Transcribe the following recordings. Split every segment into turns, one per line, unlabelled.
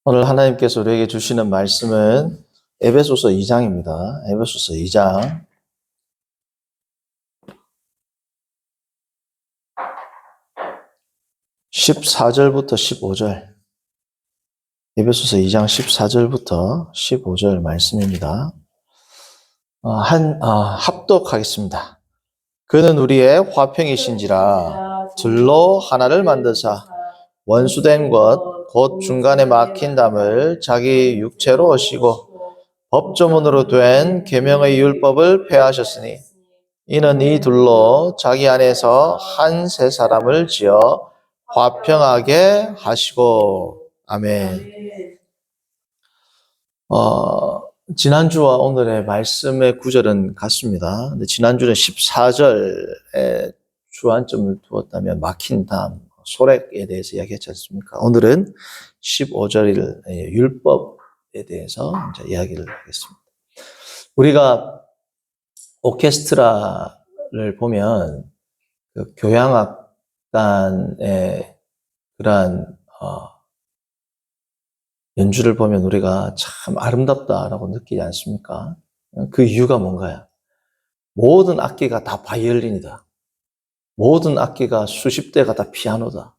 오늘 하나님께서 우리에게 주시는 말씀은 에베소서 2장입니다. 에베소서 2장 14절부터 15절. 에베소서 2장 14절부터 15절 말씀입니다. 합독하겠습니다. 그는 우리의 화평이신지라 둘로 하나를 만드사 원수된 것 곧 중간에 막힌 담을 자기 육체로 오시고 법조문으로 된 계명의 율법을 폐하셨으니 이는 이 둘로 자기 안에서 한 새 사람을 지어 화평하게 하시고. 아멘. 지난주와 오늘의 말씀의 구절은 같습니다. 근데 지난주는 14절에 주안점을 두었다면 막힌 담, 소렉에 대해서 이야기했지 않습니까? 오늘은 15절 율법에 대해서 이제 이야기를 하겠습니다. 우리가 오케스트라를 보면 그 교향악단의 그러한 연주를 보면 우리가 참 아름답다라고 느끼지 않습니까? 그 이유가 뭔가요? 모든 악기가 다 바이올린이다. 모든 악기가 수십 대가 다 피아노다.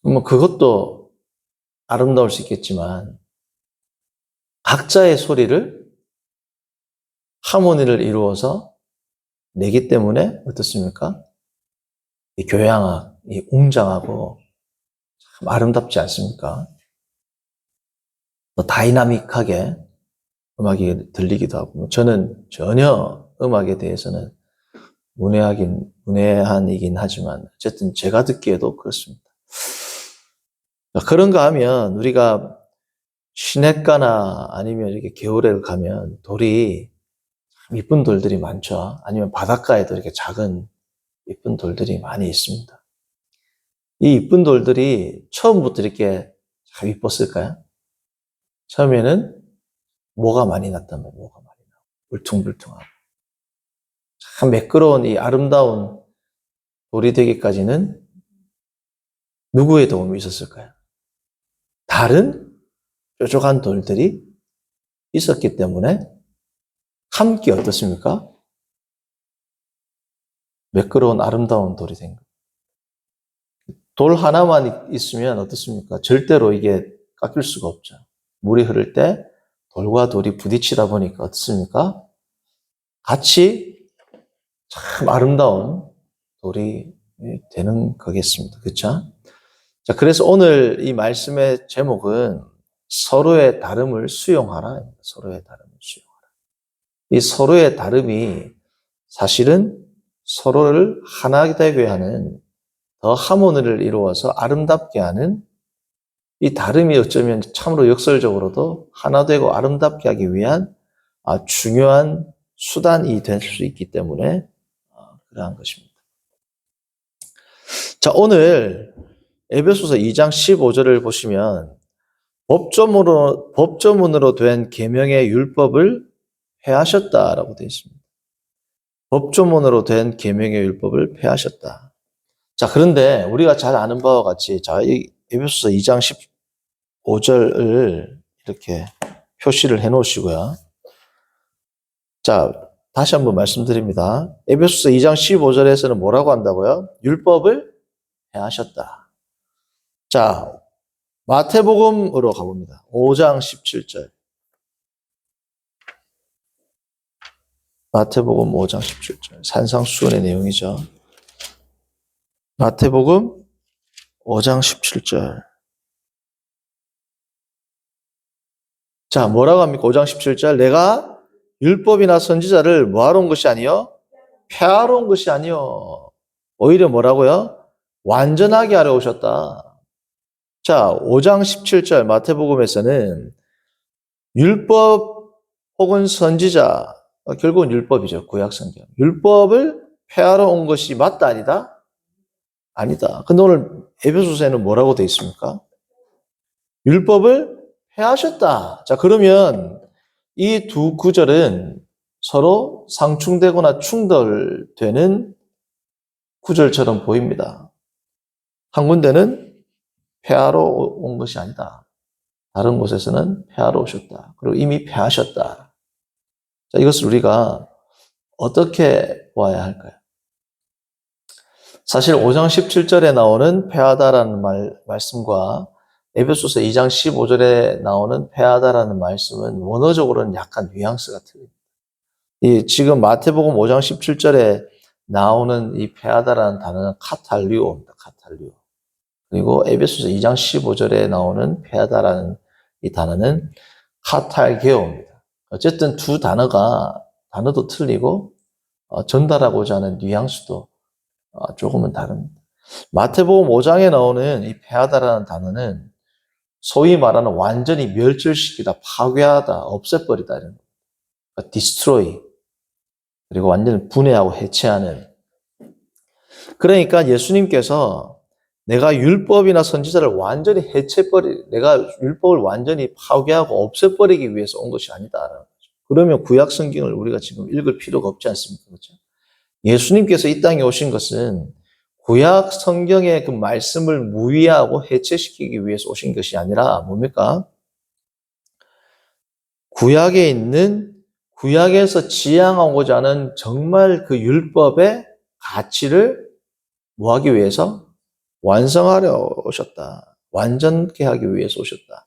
뭐 그것도 아름다울 수 있겠지만 각자의 소리를 하모니를 이루어서 내기 때문에 어떻습니까? 이 교향악, 이 웅장하고 참 아름답지 않습니까? 또 다이나믹하게 음악이 들리기도 하고, 저는 전혀 음악에 대해서는 문외한이긴 하지만 어쨌든 제가 듣기에도 그렇습니다. 그런가 하면 우리가 시냇가나 아니면 이렇게 겨울에 가면 돌이 이쁜 돌들이 많죠. 아니면 바닷가에도 이렇게 작은 이쁜 돌들이 많이 있습니다. 이 이쁜 돌들이 처음부터 이렇게 참 이뻤을까요? 처음에는 모가 많이 났단 말이에요. 모가 많이 나고 울퉁불퉁하고 참 매끄러운 이 아름다운 돌이 되기까지는 누구의 도움이 있었을까요? 다른 뾰족한 돌들이 있었기 때문에 함께 어떻습니까? 매끄러운 아름다운 돌이 된 거예요. 돌 하나만 있으면 어떻습니까? 절대로 이게 깎일 수가 없죠. 물이 흐를 때 돌과 돌이 부딪히다 보니까 어떻습니까? 같이 참 아름다운 돌이 되는 거겠습니다. 그렇죠? 자, 그래서 오늘 이 말씀의 제목은 서로의 다름을 수용하라. 서로의 다름을 수용하라. 이 서로의 다름이 사실은 서로를 하나 되게 하는, 더 하모니를 이루어서 아름답게 하는, 이 다름이 어쩌면 참으로 역설적으로도 하나 되고 아름답게 하기 위한 중요한 수단이 될 수 있기 때문에 그러한 것입니다. 자, 오늘 에베소서 2장 15절을 보시면 법조문으로 된 계명의 율법을 폐하셨다라고 되어 있습니다. 법조문으로 된 계명의 율법을 폐하셨다. 자, 그런데 우리가 잘 아는 바와 같이, 자, 이 에베소서 2장 15절을 이렇게 표시를 해 놓으시고요. 자, 다시 한번 말씀드립니다. 에베소서 2장 15절에서는 뭐라고 한다고요? 율법을 폐하셨다. 자, 마태복음으로 가봅니다. 5장 17절. 마태복음 5장 17절. 산상수훈의 내용이죠. 마태복음 5장 17절. 자, 뭐라고 합니까? 5장 17절. 내가 율법이나 선지자를 뭐하러 온 것이 아니요? 폐하러 온 것이 아니요. 오히려 뭐라고요? 완전하게 하러 오셨다. 자, 5장 17절 마태복음에서는 율법 혹은 선지자, 결국은 율법이죠. 구약성경. 율법을 폐하러 온 것이 맞다, 아니다? 아니다. 근데 오늘 에베소서에는 뭐라고 되어 있습니까? 율법을 폐하셨다. 자, 그러면 이 두 구절은 서로 상충되거나 충돌되는 구절처럼 보입니다. 한 군데는 폐하러 온 것이 아니다. 다른 곳에서는 폐하러 오셨다. 그리고 이미 폐하셨다. 자, 이것을 우리가 어떻게 보아야 할까요? 사실 5장 17절에 나오는 폐하다라는 말씀과 에베소서 2장 15절에 나오는 폐하다라는 말씀은 원어적으로는 약간 뉘앙스가 틀립니다. 지금 마태복음 5장 17절에 나오는 이 폐하다라는 단어는 카탈리오입니다. 카탈리오. 그리고 에베소서 2장 15절에 나오는 폐하다라는 이 단어는 카탈게오입니다. 어쨌든 두 단어도 틀리고 전달하고자 하는 뉘앙스도 조금은 다릅니다. 마태복음 5장에 나오는 이 폐하다라는 단어는 소위 말하는 완전히 멸절시키다, 파괴하다, 없애버리다 이런 거. 그러니까 destroy. 그리고 완전히 분해하고 해체하는. 그러니까 예수님께서 내가 율법이나 선지자를 완전히 내가 율법을 완전히 파괴하고 없애버리기 위해서 온 것이 아니다라는 거죠. 그러면 구약 성경을 우리가 지금 읽을 필요가 없지 않습니까? 그렇죠? 예수님께서 이 땅에 오신 것은 구약 성경의 그 말씀을 무위하고 해체시키기 위해서 오신 것이 아니라 뭡니까? 구약에 있는 구약에서 지향하고자 하는 정말 그 율법의 가치를 뭐하기 위해서? 완성하려 오셨다. 완전케 하기 위해서 오셨다.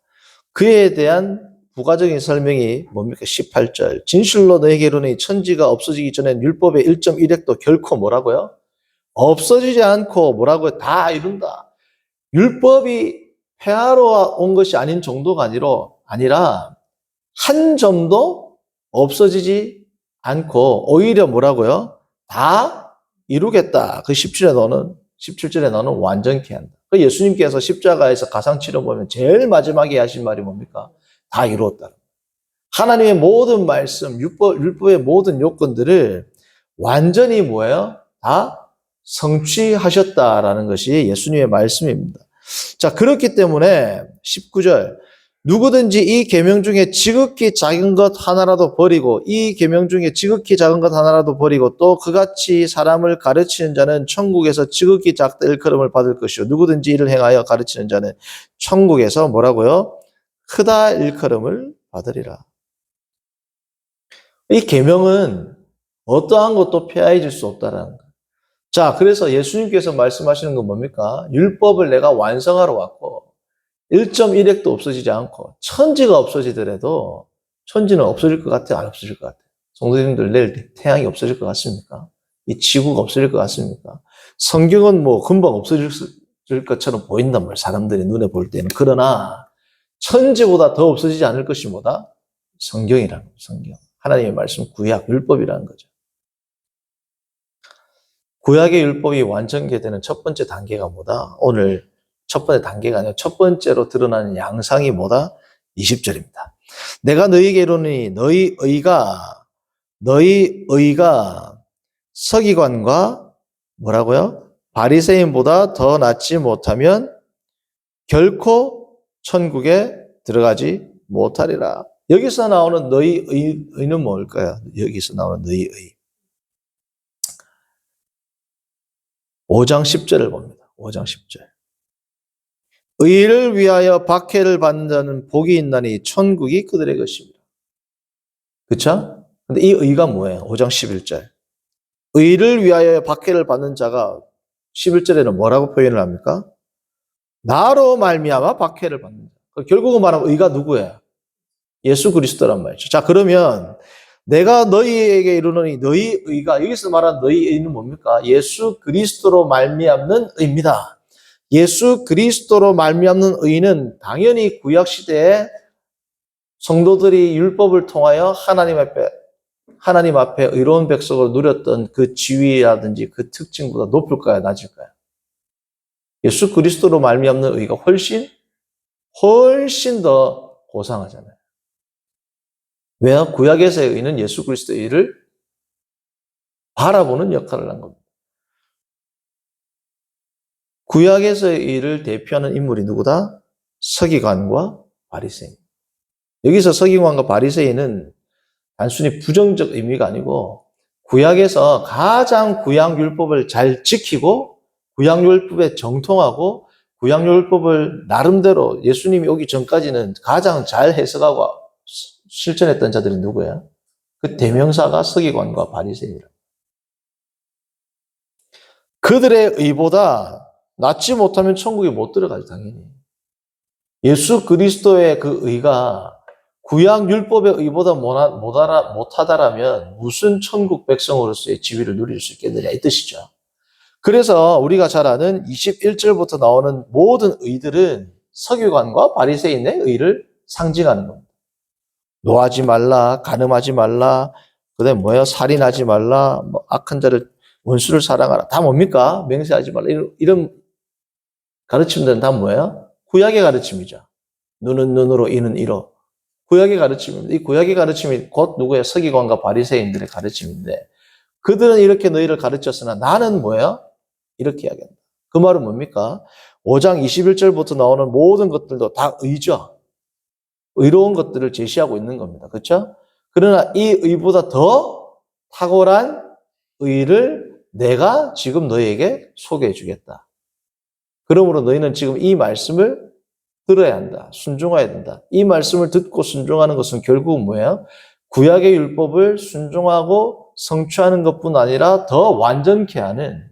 그에 대한 부가적인 설명이 뭡니까? 18절. 진실로 너에게 이르노니 천지가 없어지기 전에 율법의 1.1획도 결코 뭐라고요? 없어지지 않고 뭐라고요? 다 이룬다. 율법이 폐하러 온 것이 아닌 정도가 아니라 한 점도 없어지지 않고 오히려 뭐라고요? 다 이루겠다. 그 17절에 너는 완전케 한다. 그 예수님께서 십자가에서 가상치료 보면 제일 마지막에 하신 말이 뭡니까? 다 이루었다. 하나님의 모든 말씀, 율법의 모든 요건들을 완전히 뭐예요? 다 성취하셨다라는 것이 예수님의 말씀입니다. 자, 그렇기 때문에 19절 누구든지 이 계명 중에 지극히 작은 것 하나라도 버리고 또 그같이 사람을 가르치는 자는 천국에서 지극히 작다 일컬음을 받을 것이요 누구든지 이를 행하여 가르치는 자는 천국에서 뭐라고요? 크다 일컬음을 받으리라. 이 계명은 어떠한 것도 폐하해질 수 없다라는 거예요. 자, 그래서 예수님께서 말씀하시는 건 뭡니까? 율법을 내가 완성하러 왔고 1.1획도 없어지지 않고 천지가 없어지더라도 천지는 없어질 것 같아요? 안 없어질 것 같아요? 성도님들 내일 태양이 없어질 것 같습니까? 이 지구가 없어질 것 같습니까? 성경은 뭐 금방 없어질 것처럼 보인단 말이에요. 사람들이 눈에 볼 때는. 그러나 천지보다 더 없어지지 않을 것이 뭐다? 성경이라는 거예요. 성경. 하나님의 말씀, 구약, 율법이라는 거죠. 구약의 율법이 완전케되는 첫 번째 단계가 뭐다? 오늘 첫 번째 단계가 아니라 첫 번째로 드러나는 양상이 뭐다? 20절입니다. 내가 너희에게 이르노니 너희 의가 서기관과 뭐라고요? 바리새인보다 더 낫지 못하면 결코 천국에 들어가지 못하리라. 여기서 나오는 너희 의는 뭘까요? 여기서 나오는 너희 의. 5장 10절을 봅니다. 5장 10절. 의를 위하여 박해를 받는 자는 복이 있나니 천국이 그들의 것입니다. 그쵸? 근데 이 의가 뭐예요? 5장 11절. 의를 위하여 박해를 받는 자가 11절에는 뭐라고 표현을 합니까? 나로 말미암아 박해를 받는 자. 결국은 말하면 의가 누구예요? 예수 그리스도란 말이죠. 자, 그러면 내가 너희에게 이르노니 너희 의가 여기서 말하는 너희 의는 뭡니까? 예수 그리스도로 말미암는 의입니다. 예수 그리스도로 말미암는 의는 당연히 구약 시대에 성도들이 율법을 통하여 하나님 앞에 의로운 백성으로 누렸던 그 지위라든지 그 특징보다 높을까요? 낮을까요? 예수 그리스도로 말미암는 의가 훨씬 더 고상하잖아요. 왜? 구약에서의 의는 예수 그리스도의 의를 바라보는 역할을 한 겁니다. 구약에서의 의를 대표하는 인물이 누구다? 서기관과 바리새인. 여기서 서기관과 바리새인은 단순히 부정적 의미가 아니고 구약에서 가장 구약 율법을 잘 지키고 구약 율법에 정통하고 구약율법을 나름대로 예수님이 오기 전까지는 가장 잘 해석하고 실천했던 자들이 누구야? 그 대명사가 서기관과 바리새인이라. 그들의 의보다 낫지 못하면 천국에 못 들어가죠, 당연히. 예수 그리스도의 그 의가 구약 율법의 의보다 못하다라면 무슨 천국 백성으로서의 지위를 누릴 수 있겠느냐 이 뜻이죠. 그래서 우리가 잘 아는 21절부터 나오는 모든 의들은 서기관과 바리새인의 의를 상징하는 겁니다. 노하지 말라, 간음하지 말라, 그다음에 뭐야, 살인하지 말라, 뭐 악한 자를 원수를 사랑하라. 다 뭡니까? 맹세하지 말라. 이런 가르침들은 다 뭐예요? 구약의 가르침이죠. 눈은 눈으로, 이는 이로. 구약의 가르침입니다. 이 구약의 가르침이 곧 누구의 서기관과 바리새인들의 가르침인데 그들은 이렇게 너희를 가르쳤으나 나는 뭐예요? 이렇게 이야기한다. 그 말은 뭡니까? 5장 21절부터 나오는 모든 것들도 다 의죠. 의로운 것들을 제시하고 있는 겁니다. 그렇죠? 그러나 이 의보다 더 탁월한 의를 내가 지금 너희에게 소개해 주겠다. 그러므로 너희는 지금 이 말씀을 들어야 한다. 순종해야 된다. 이 말씀을 듣고 순종하는 것은 결국은 뭐예요? 구약의 율법을 순종하고 성취하는 것뿐 아니라 더 완전케 하는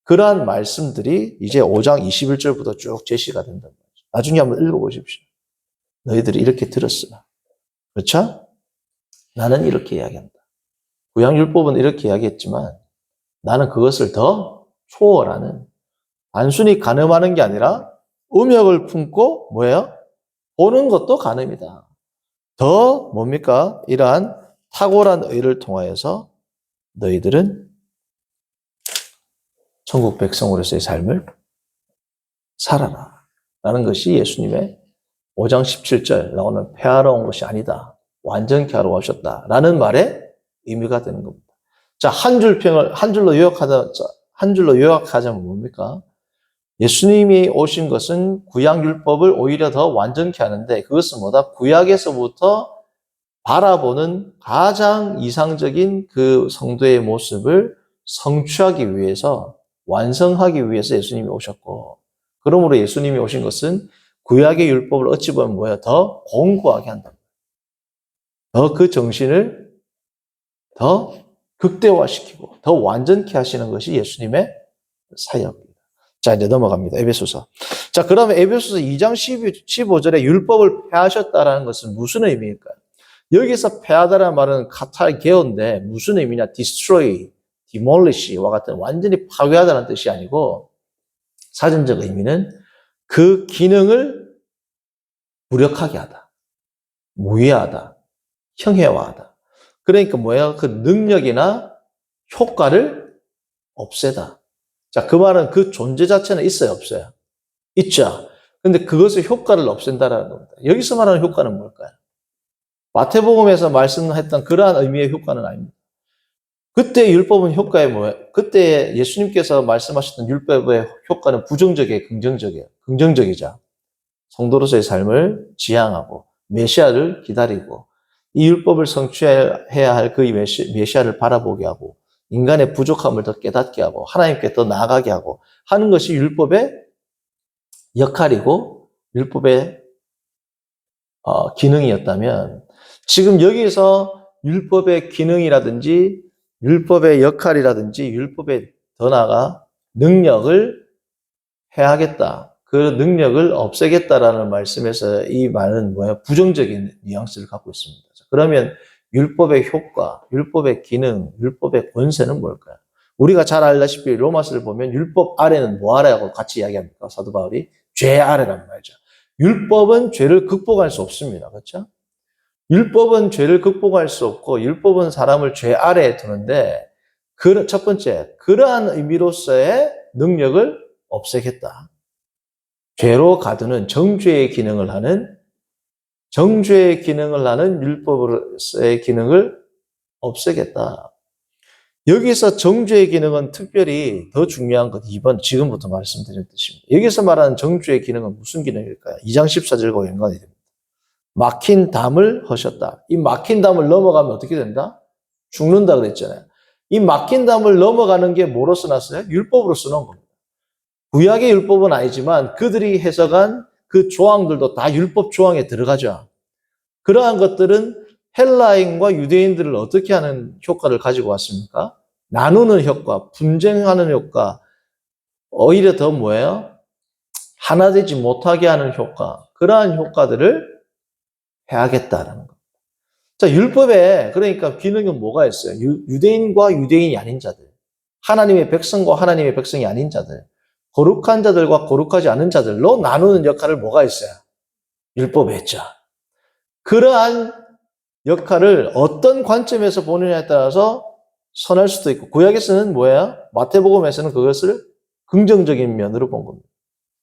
그러한 말씀들이 이제 5장 21절부터 쭉 제시가 된단 말이죠. 나중에 한번 읽어보십시오. 너희들이 이렇게 들었으나. 그렇죠? 나는 이렇게 이야기한다. 구약율법은 이렇게 이야기했지만 나는 그것을 더 초월하는 단순히 간음하는 게 아니라 음욕을 품고 뭐예요? 보는 것도 간음이다. 더 뭡니까? 이러한 탁월한 의를 통하여서 너희들은 천국 백성으로서의 삶을 살아라. 라는 것이 예수님의 5장 17절 나오는 폐하러 온 것이 아니다. 완전케 하러 오셨다. 라는 말의 의미가 되는 겁니다. 자, 한 줄로 요약하자면 뭡니까? 예수님이 오신 것은 구약율법을 오히려 더 완전케 하는데 그것은 뭐다? 구약에서부터 바라보는 가장 이상적인 그 성도의 모습을 성취하기 위해서 완성하기 위해서 예수님이 오셨고 그러므로 예수님이 오신 것은 구약의 율법을 어찌 보면 뭐야? 더 공고하게 한다. 더 그 정신을 더 극대화시키고 더 완전케 하시는 것이 예수님의 사역입니다. 자, 이제 넘어갑니다. 에베소서. 자, 그러면 에베소서 2장 15절에 율법을 폐하셨다라는 것은 무슨 의미일까요? 여기서 폐하다라는 말은 카탈게오인데 무슨 의미냐? destroy, demolish와 같은 완전히 파괴하다는 뜻이 아니고 사전적 의미는 그 기능을 무력하게 하다, 무의하다, 형해화하다. 그러니까 뭐예요? 그 능력이나 효과를 없애다. 자, 그 말은 그 존재 자체는 있어요, 없어요? 있죠. 근데 그것의 효과를 없앤다라는 겁니다. 여기서 말하는 효과는 뭘까요? 마태복음에서 말씀했던 그러한 의미의 효과는 아닙니다. 그때 율법은 효과에 뭐예요? 그때 예수님께서 말씀하셨던 율법의 효과는 부정적이에요, 긍정적이에요? 긍정적이죠. 성도로서의 삶을 지향하고 메시아를 기다리고 이 율법을 성취해야 할 그 메시아를 바라보게 하고 인간의 부족함을 더 깨닫게 하고 하나님께 더 나아가게 하고 하는 것이 율법의 역할이고 율법의 기능이었다면 지금 여기서 율법의 기능이라든지 율법의 역할이라든지 율법의 더 나아가 능력을 해야겠다. 그 능력을 없애겠다라는 말씀에서 이 말은 뭐야? 부정적인 뉘앙스를 갖고 있습니다. 그러면 율법의 효과, 율법의 기능, 율법의 권세는 뭘까요? 우리가 잘 알다시피 로마서를 보면 율법 아래는 뭐 아래하고 같이 이야기합니까? 사도 바울이 죄 아래란 말이죠. 율법은 죄를 극복할 수 없습니다. 그렇죠? 율법은 죄를 극복할 수 없고 율법은 사람을 죄 아래에 두는데 첫 번째, 그러한 의미로서의 능력을 없애겠다. 죄로 가두는 정죄의 기능을 하는 율법으로서의 기능을 없애겠다. 여기서 정죄의 기능은 특별히 더 중요한 것 지금부터 말씀드릴 뜻입니다. 여기서 말하는 정죄의 기능은 무슨 기능일까요? 2장 14절과 연관이 됩니다. 막힌 담을 허셨다. 이 막힌 담을 넘어가면 어떻게 된다? 죽는다 그랬잖아요. 이 막힌 담을 넘어가는 게 뭐로 써놨어요? 율법으로 써놓은 겁니다. 구약의 율법은 아니지만 그들이 해석한 그 조항들도 다 율법 조항에 들어가죠. 그러한 것들은 헬라인과 유대인들을 어떻게 하는 효과를 가지고 왔습니까? 나누는 효과, 분쟁하는 효과, 오히려 더 뭐예요? 하나 되지 못하게 하는 효과, 그러한 효과들을 해야겠다라는 거. 자, 율법에 그러니까 기능은 뭐가 있어요? 유대인과 유대인이 아닌 자들, 하나님의 백성과 하나님의 백성이 아닌 자들, 거룩한 자들과 거룩하지 않은 자들로 나누는 역할을 뭐가 있어요? 율법에 있죠. 그러한 역할을 어떤 관점에서 보느냐에 따라서 선할 수도 있고, 구약에서는 뭐예요? 마태복음에서는 그것을 긍정적인 면으로 본 겁니다.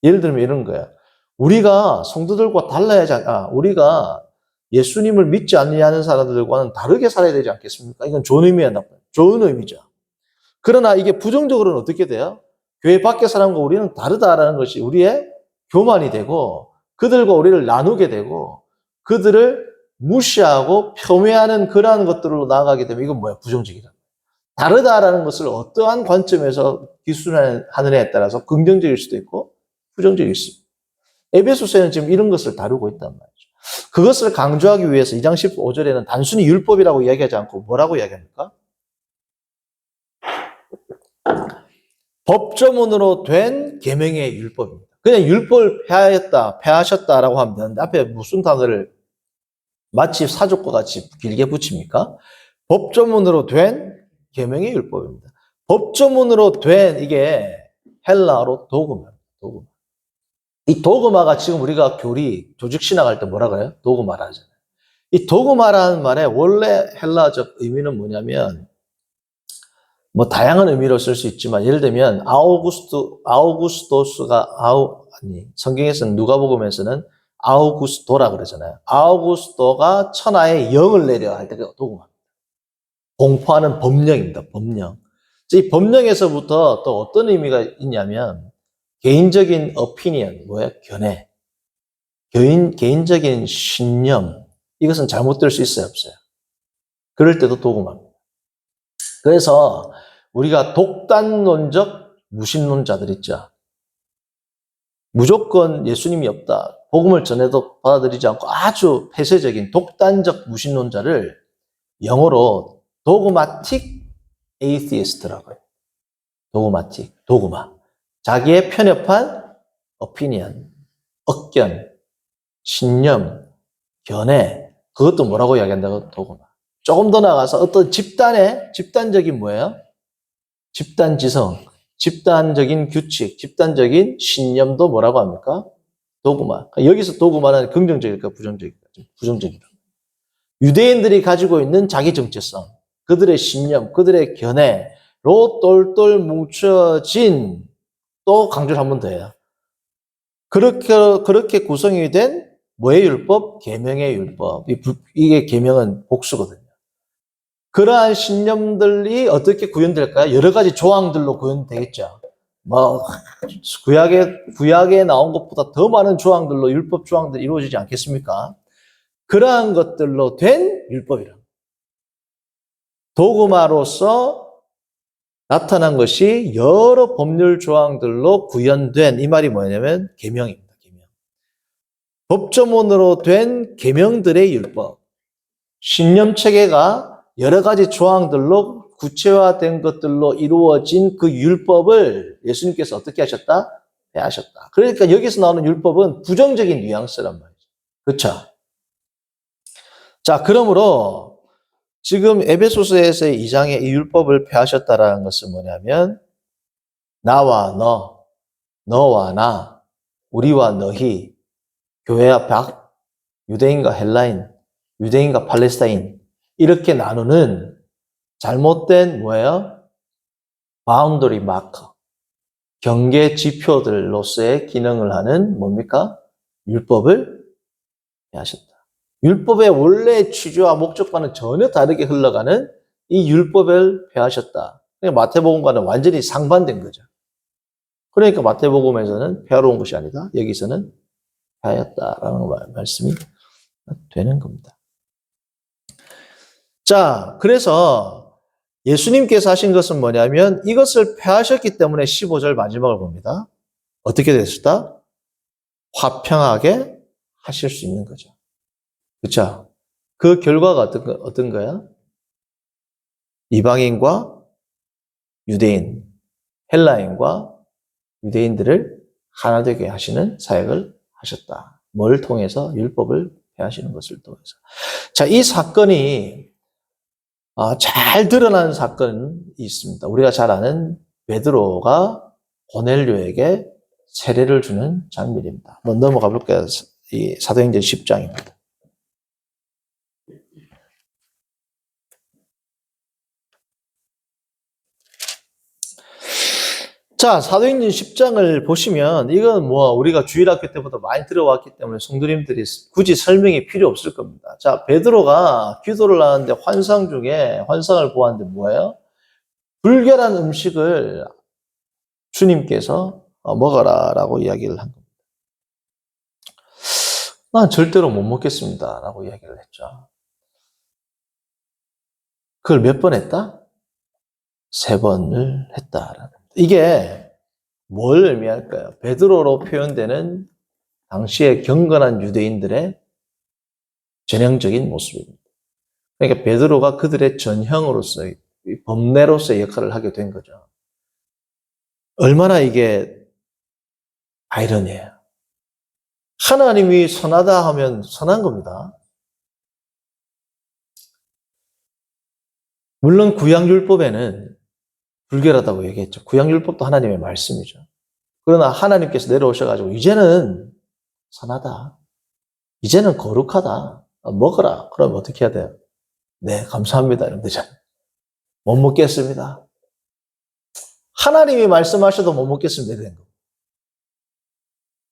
예를 들면 이런 거야. 우리가 성도들과 달라야지, 우리가 예수님을 믿지 않는 사람들과는 다르게 살아야 되지 않겠습니까? 이건 좋은 의미야, 좋은 의미죠. 그러나 이게 부정적으로는 어떻게 돼요? 교회 밖의 사람과 우리는 다르다라는 것이 우리의 교만이 되고, 그들과 우리를 나누게 되고, 그들을 무시하고 폄훼하는 그러한 것들로 나아가게 되면 이건 뭐야? 부정적이다. 다르다라는 것을 어떠한 관점에서 기술하느냐에 따라서 긍정적일 수도 있고 부정적일 수 있습니다. 에베소서에는 지금 이런 것을 다루고 있단 말이죠. 그것을 강조하기 위해서 2장 15절에는 단순히 율법이라고 이야기하지 않고 뭐라고 이야기합니까? 법조문으로 된 계명의 율법입니다. 그냥 율법을 폐하셨다라고 하면 되는데 앞에 무슨 단어를 마치 사족과 같이 길게 붙입니까? 법조문으로 된 계명의 율법입니다. 법조문으로 된 이게 헬라어로 도그마입니다. 도그마. 이 도그마가 지금 우리가 조직 신학할 때 뭐라 그래요? 도그마라 하잖아요. 이 도그마라는 말의 원래 헬라적 의미는 뭐냐면 뭐 다양한 의미로 쓸 수 있지만 예를 들면 아우구스토스가 성경에서는 누가복음에서는 아우구스도라 그러잖아요. 아우구스도가 천하에 영을 내려 할 때가 도그마. 공포하는 법령입니다. 법령. 이 법령에서부터 또 어떤 의미가 있냐면 개인적인 오피니언, 견해. 개인적인 신념. 이것은 잘못될 수 있어요, 없어요? 그럴 때도 도구마입니다. 그래서 우리가 독단론적 무신론자들 있죠. 무조건 예수님이 없다. 복음을 전해도 받아들이지 않고 아주 폐쇄적인 독단적 무신론자를 영어로 도그마틱 에이티스트라고 해요. 도그마. 자기의 편협한 오피니언, 억견, 신념, 견해, 그것도 뭐라고 이야기한다고? 도그마. 조금 더 나가서 어떤 집단적인 뭐예요? 집단지성, 집단적인 규칙, 집단적인 신념도 뭐라고 합니까? 도그마. 여기서 도그마는 긍정적일까, 부정적일까? 부정적이다. 유대인들이 가지고 있는 자기 정체성, 그들의 신념, 그들의 견해로 똘똘 뭉쳐진, 또 강조를 한 번 더 해요. 그렇게 구성이 된 뭐의 율법? 계명의 율법. 이게 계명은 복수거든요. 그러한 신념들이 어떻게 구현될까요? 여러 가지 조항들로 구현되겠죠. 구약에 나온 것보다 더 많은 조항들로 율법 조항들이 이루어지지 않겠습니까? 그러한 것들로 된 율법이라. 도그마로서 나타난 것이 여러 법률 조항들로 구현된, 이 말이 뭐냐면 계명입니다. 계명. 법조문으로 된 계명들의 율법. 신념 체계가 여러 가지 조항들로 구체화된 것들로 이루어진 그 율법을 예수님께서 어떻게 하셨다? 폐하셨다. 그러니까 여기서 나오는 율법은 부정적인 뉘앙스란 말이죠. 그렇죠? 자, 그러므로 지금 에베소서에서의 2장의 이 율법을 폐하셨다라는 것은 뭐냐면 나와 너와 나, 우리와 너희, 교회와 박, 유대인과 헬라인, 유대인과 팔레스타인 이렇게 나누는 잘못된 뭐예요? 바운더리 마커, 경계 지표들로서의 기능을 하는 뭡니까? 율법을 폐하셨다. 율법의 원래 취지와 목적과는 전혀 다르게 흘러가는 이 율법을 폐하셨다. 그러니까 마태복음과는 완전히 상반된 거죠. 그러니까 마태복음에서는 폐하러 온 것이 아니다. 여기서는 폐하였다라는 말씀이 되는 겁니다. 자, 그래서 예수님께서 하신 것은 뭐냐면 이것을 폐하셨기 때문에 15절 마지막을 봅니다. 어떻게 됐다? 화평하게 하실 수 있는 거죠. 그렇죠? 그 결과가 어떤 거야? 이방인과 유대인, 헬라인과 유대인들을 하나 되게 하시는 사역을 하셨다. 뭘 통해서? 율법을 폐하시는 것을 통해서. 자, 이 사건이 잘 드러난 사건이 있습니다. 우리가 잘 아는 베드로가 고넬료에게 세례를 주는 장면입니다. 한번 넘어가 볼게요. 이 사도행전 10장입니다. 자, 사도행전 10장을 보시면 이건 우리가 주일학교 때부터 많이 들어왔기 때문에 성도님들이 굳이 설명이 필요 없을 겁니다. 자, 베드로가 기도를 하는데 환상 중에 환상을 보았는데 뭐예요? 불결한 음식을 주님께서 먹어라라고 이야기를 한 겁니다. 난 절대로 못 먹겠습니다라고 이야기를 했죠. 그걸 몇 번 했다? 3번을 했다라는. 이게 뭘 의미할까요? 베드로로 표현되는 당시의 경건한 유대인들의 전형적인 모습입니다. 그러니까 베드로가 그들의 전형으로서, 범례로서의 역할을 하게 된 거죠. 얼마나 이게 아이러니해요. 하나님이 선하다 하면 선한 겁니다. 물론 구약율법에는 불결하다고 얘기했죠. 구약율법도 하나님의 말씀이죠. 그러나 하나님께서 내려오셔가지고 이제는 선하다. 이제는 거룩하다. 먹어라. 그럼 어떻게 해야 돼요? 네, 감사합니다. 이러면 되잖아요. 못 먹겠습니다. 하나님이 말씀하셔도 못 먹겠습니다. 이런 거.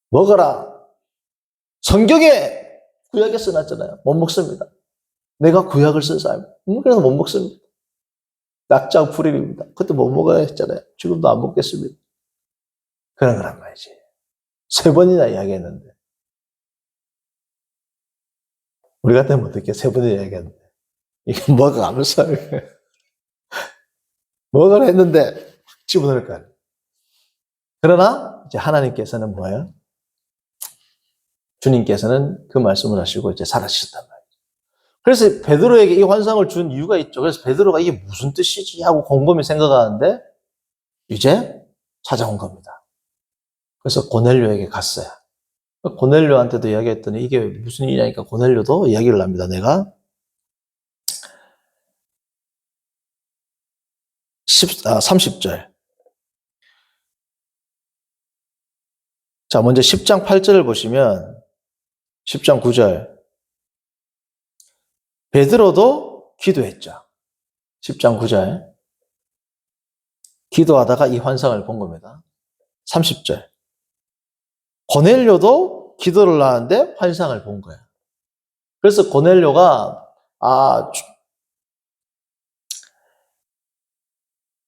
먹어라. 성경에 구약에 써놨잖아요. 못 먹습니다. 내가 구약을 쓴 사람. 그래서 못 먹습니다. 낙장 불입입니다. 그때 못 먹어야 했잖아요. 지금도 안 먹겠습니다. 그런 거란 말이지. 3번이나 이야기했는데. 우리 같으면 어떻게 3번이나 이야기했는데. 이게 뭐가 하면서 먹으라 했는데 집어넣을 거야. 그러나 이제 하나님께서는 뭐예요? 주님께서는 그 말씀을 하시고 이제 사라지셨단 말이에요. 그래서 베드로에게 이 환상을 준 이유가 있죠. 그래서 베드로가 이게 무슨 뜻이지 하고 곰곰이 생각하는데 이제 찾아온 겁니다. 그래서 고넬료에게 갔어요. 고넬료한테도 이야기했더니 이게 무슨 일이냐니까 고넬료도 이야기를 합니다. 내가 30절. 자, 먼저 10장 8절을 보시면 10장 9절. 베드로도 기도했죠. 10장 9절. 기도하다가 이 환상을 본 겁니다. 30절. 고넬료도 기도를 하는데 환상을 본 거야. 그래서 고넬료가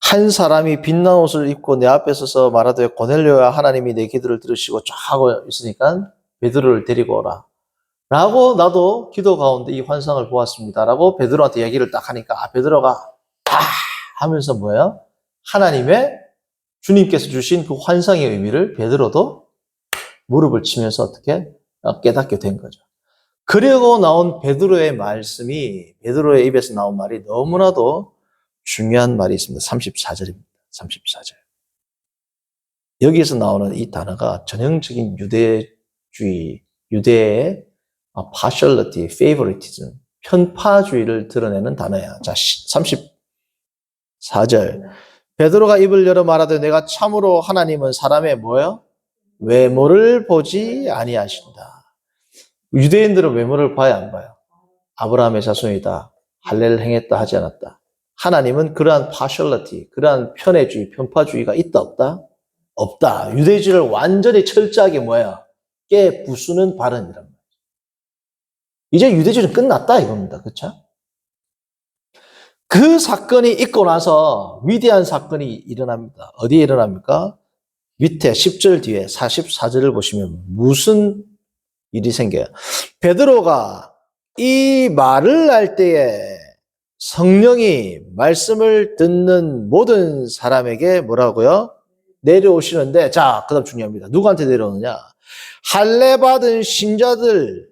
한 사람이 빛난 옷을 입고 내 앞에 서서 말하되 고넬료야 하나님이 내 기도를 들으시고 쫙 하고 있으니까 베드로를 데리고 오라. 라고 나도 기도 가운데 이 환상을 보았습니다. 라고 베드로한테 이야기를 딱 하니까 베드로가 하면서 뭐예요? 하나님의 주님께서 주신 그 환상의 의미를 베드로도 무릎을 치면서 어떻게 깨닫게 된 거죠. 그리고 나온 베드로의 말씀이 베드로의 입에서 나온 말이 너무나도 중요한 말이 있습니다. 34절입니다. 34절. 여기에서 나오는 이 단어가 전형적인 유대주의, 유대의 partiality, favoritism, 편파주의를 드러내는 단어야. 자, 34절. 베드로가 입을 열어 말하되 내가 참으로 하나님은 사람의 뭐예요? 외모를 보지 아니하신다. 유대인들은 외모를 봐야 안 봐요. 아브라함의 자손이다. 할례를 행했다 하지 않았다. 하나님은 그러한 partiality, 그러한 편애주의, 편파주의가 있다 없다? 없다. 유대주의를 완전히 철저하게 뭐야? 깨부수는 발언이란 말이에요. 이제 유대주의는 끝났다 이겁니다. 그렇죠? 그 사건이 있고 나서 위대한 사건이 일어납니다. 어디에 일어납니까? 밑에 10절 뒤에 44절을 보시면 무슨 일이 생겨요? 베드로가 이 말을 할 때에 성령이 말씀을 듣는 모든 사람에게 뭐라고요? 내려오시는데, 자, 그 다음 중요합니다. 누구한테 내려오느냐? 할례 받은 신자들이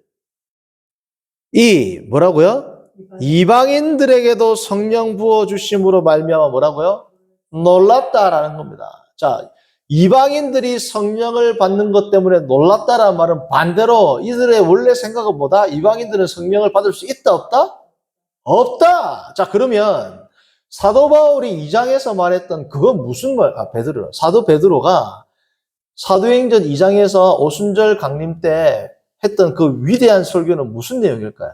뭐라고요? 이방인들에게도 성령 부어주심으로 말미암아 뭐라고요? 놀랐다라는 겁니다. 자, 이방인들이 성령을 받는 것 때문에 놀랐다라는 말은 반대로 이들의 원래 생각은 뭐다? 이방인들은 성령을 받을 수 있다, 없다? 없다! 자, 그러면 사도 바울이 2장에서 말했던 그건 무슨 말, 베드로, 사도 베드로가 사도행전 2장에서 오순절 강림 때 했던 그 위대한 설교는 무슨 내용일까요?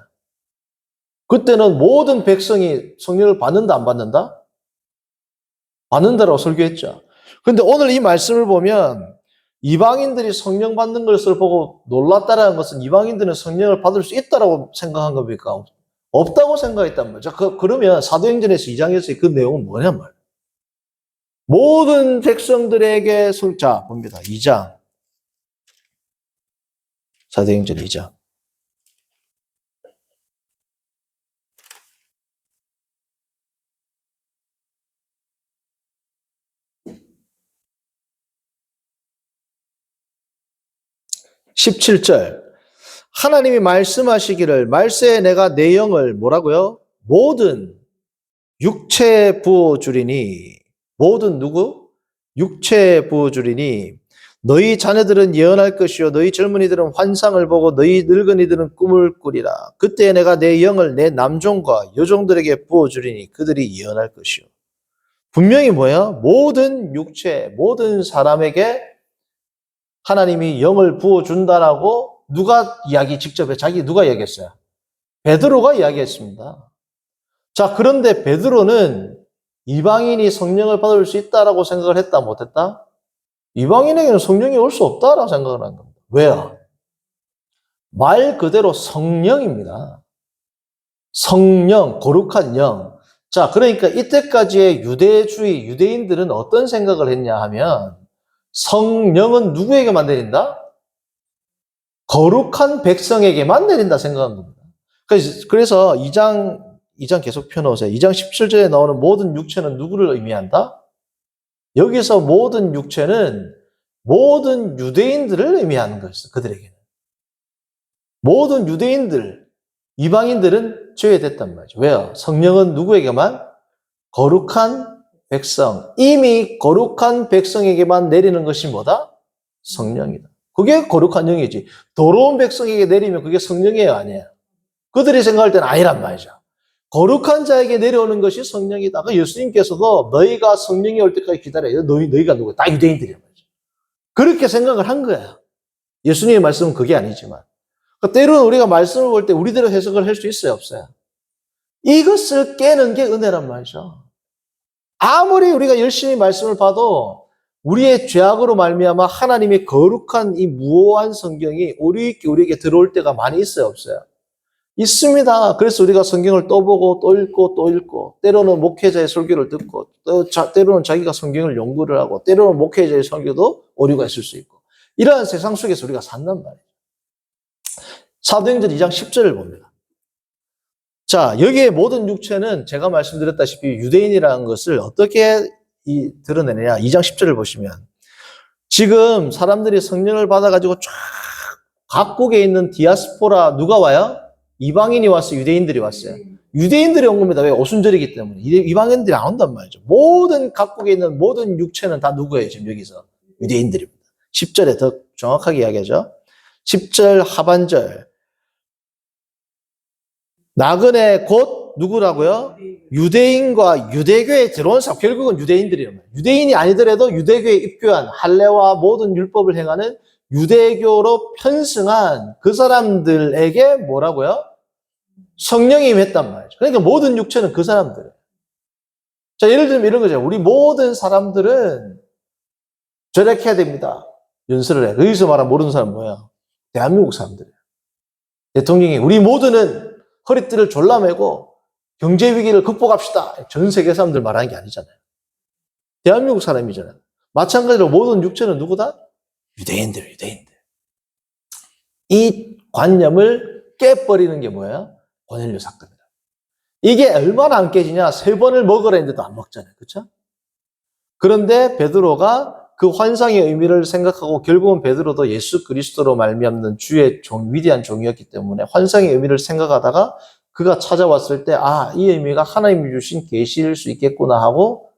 그때는 모든 백성이 성령을 받는다, 안 받는다? 받는다라고 설교했죠. 그런데 오늘 이 말씀을 보면 이방인들이 성령 받는 것을 보고 놀랐다라는 것은 이방인들은 성령을 받을 수 있다라고 생각한 겁니까? 없다고 생각했단 말이죠. 그러면 사도행전에서 2장에서의 그 내용은 뭐냔 말이에요. 모든 백성들에게 자, 봅니다. 2장. 사도행전 2장. 17절. 하나님이 말씀하시기를 말세에 내가 내 영을 뭐라고요? 모든 육체에 부어주리니 모든 누구? 육체에 부어주리니 너희 자녀들은 예언할 것이요 너희 젊은이들은 환상을 보고 너희 늙은이들은 꿈을 꾸리라. 그때 내가 내 영을 내 남종과 여종들에게 부어주리니 그들이 예언할 것이요. 분명히 뭐야? 모든 육체, 모든 사람에게 하나님이 영을 부어준다라고 누가 직접 누가 이야기했어요? 베드로가 이야기했습니다. 자, 그런데 베드로는 이방인이 성령을 받을 수 있다라고 생각을 했다, 못했다? 이방인에게는 성령이 올 수 없다라고 생각을 한 겁니다. 왜요? 말 그대로 성령입니다. 성령, 거룩한 영. 자, 그러니까 이때까지의 유대주의, 유대인들은 어떤 생각을 했냐 하면 성령은 누구에게만 내린다? 거룩한 백성에게만 내린다 생각한 겁니다. 그래서 2장 계속 펴놓으세요. 2장 17절에 나오는 모든 육체는 누구를 의미한다? 여기서 모든 육체는 모든 유대인들을 의미하는 것이죠. 그들에게는. 모든 유대인들, 이방인들은 제외됐단 말이죠. 왜요? 성령은 누구에게만? 거룩한 백성. 이미 거룩한 백성에게만 내리는 것이 뭐다? 성령이다. 그게 거룩한 영이지. 더러운 백성에게 내리면 그게 성령이에요, 아니에요? 그들이 생각할 때는 아니란 말이죠. 거룩한 자에게 내려오는 것이 성령이다. 그 예수님께서도 너희가 성령이 올 때까지 기다려요. 너희가 누구야? 다 유대인들이란 말이죠. 그렇게 생각을 한 거야. 예수님의 말씀은 그게 아니지만. 때로는 우리가 말씀을 볼 때 우리대로 해석을 할 수 있어요, 없어요? 이것을 깨는 게 은혜란 말이죠. 아무리 우리가 열심히 말씀을 봐도 우리의 죄악으로 말미암아 하나님의 거룩한 이 무오한 성경이 우리에게 들어올 때가 많이 있어요, 없어요? 있습니다. 그래서 우리가 성경을 또 보고 또 읽고 또 읽고 때로는 목회자의 설교를 듣고 때로는 자기가 성경을 연구를 하고 때로는 목회자의 설교도 오류가 있을 수 있고 이러한 세상 속에서 우리가 산단 말이에요. 사도행전 2장 10절을 봅니다. 자, 여기에 모든 육체는 제가 말씀드렸다시피 유대인이라는 것을 어떻게 드러내느냐. 2장 10절을 보시면 지금 사람들이 성령을 받아가지고 쫙 각국에 있는 디아스포라 누가 와요? 이방인이 왔어요? 유대인들이 왔어요? 유대인들이 온 겁니다. 왜? 오순절이기 때문에. 이방인들이 안 온단 말이죠. 모든 각국에 있는 모든 육체는 다 누구예요? 지금 여기서? 유대인들입니다. 10절에 더 정확하게 이야기하죠. 10절 하반절. 나그네 곧 누구라고요? 유대인과 유대교에 들어온 사람, 결국은 유대인들이란 말이에요. 유대인이 아니더라도 유대교에 입교한 할례와 모든 율법을 행하는 유대교로 편승한 그 사람들에게 뭐라고요? 성령이 임했단 말이죠. 그러니까 모든 육체는 그 사람들이에요. 자, 예를 들면 이런 거죠. 우리 모든 사람들은 절약해야 됩니다. 연설을 해. 여기서 말하는 모르는 사람은 뭐야? 대한민국 사람들이에요. 대통령이 우리 모두는 허리띠를 졸라매고 경제 위기를 극복합시다. 전 세계 사람들 말하는 게 아니잖아요. 대한민국 사람이잖아요. 마찬가지로 모든 육체는 누구다? 유대인들. 이 관념을 깨버리는 게 뭐예요? 고넬료 사건이다. 이게 얼마나 안 깨지냐? 3번을 먹으라 했는데도 안 먹잖아요. 그렇죠? 그런데 베드로가 그 환상의 의미를 생각하고 결국은 베드로도 예수 그리스도로 말미암는 주의 위대한 종이었기 때문에 환상의 의미를 생각하다가 그가 찾아왔을 때 이 의미가 하나님이 주신 계시일 수 있겠구나 하고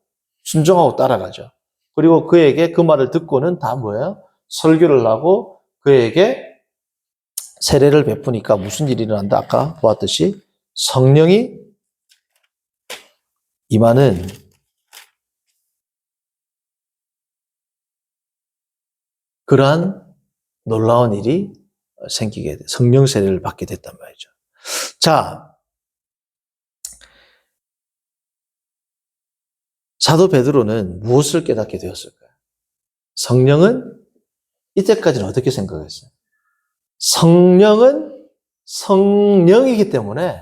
순종하고 따라가죠. 그리고 그에게 그 말을 듣고는 다 뭐예요? 설교를 하고 그에게 세례를 베푸니까 무슨 일이 일어난다? 아까 보았듯이 성령이 임하는 그러한 놀라운 일이 생기게 돼. 성령 세례를 받게 됐단 말이죠. 자, 사도 베드로는 무엇을 깨닫게 되었을까요? 성령은 이때까지는 어떻게 생각했어요? 성령은 성령이기 때문에